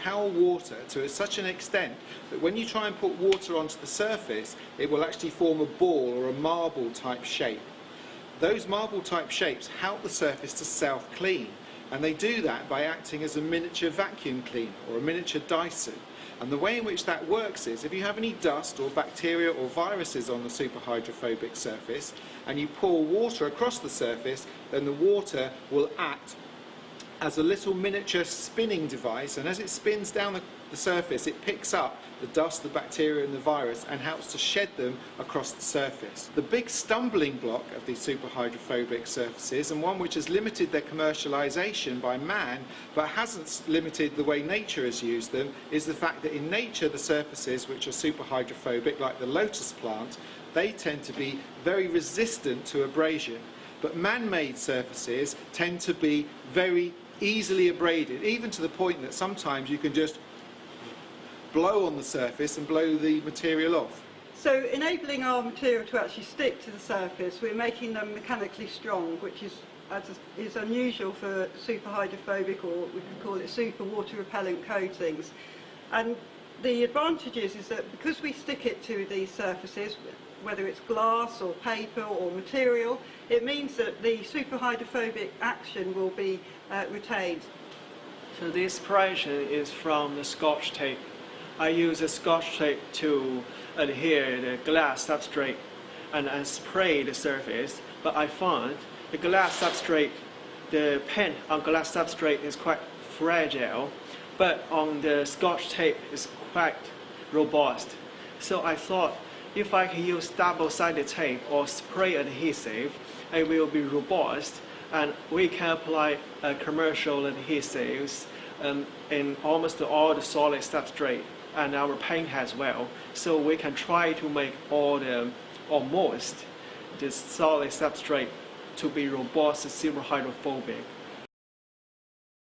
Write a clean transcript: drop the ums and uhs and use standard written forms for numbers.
repel water to such an extent that when you try and put water onto the surface, it will actually form a ball or a marble type shape. Those marble type shapes help the surface to self-clean, and they do that by acting as a miniature vacuum cleaner or a miniature Dyson. And the way in which that works is, if you have any dust or bacteria or viruses on the superhydrophobic surface and you pour water across the surface, then the water will act as a little miniature spinning device, and as it spins down the surface, it picks up the dust, the bacteria and the virus and helps to shed them across the surface. The big stumbling block of these superhydrophobic surfaces, and one which has limited their commercialization by man but hasn't limited the way nature has used them, is the fact that in nature the surfaces which are superhydrophobic, like the lotus plant, they tend to be very resistant to abrasion. But man-made surfaces tend to be very easily abraded, even to the point that sometimes you can just blow on the surface and blow the material off. So enabling our material to actually stick to the surface, we're making them mechanically strong, which is unusual for superhydrophobic, or we can call it super water repellent coatings. And the advantage is that because we stick it to these surfaces, whether it's glass or paper or material, it means that the superhydrophobic action will be retained. So the inspiration is from the Scotch tape. I use a Scotch tape to adhere the glass substrate and spray the surface, but I found the glass substrate, the pen on glass substrate is quite fragile, but on the Scotch tape is quite robust. So I thought, if I can use double-sided tape or spray adhesive, it will be robust, and we can apply commercial adhesives in almost all the solid substrate and our paint as well. So we can try to make almost the solid substrate to be robust and superhydrophobic.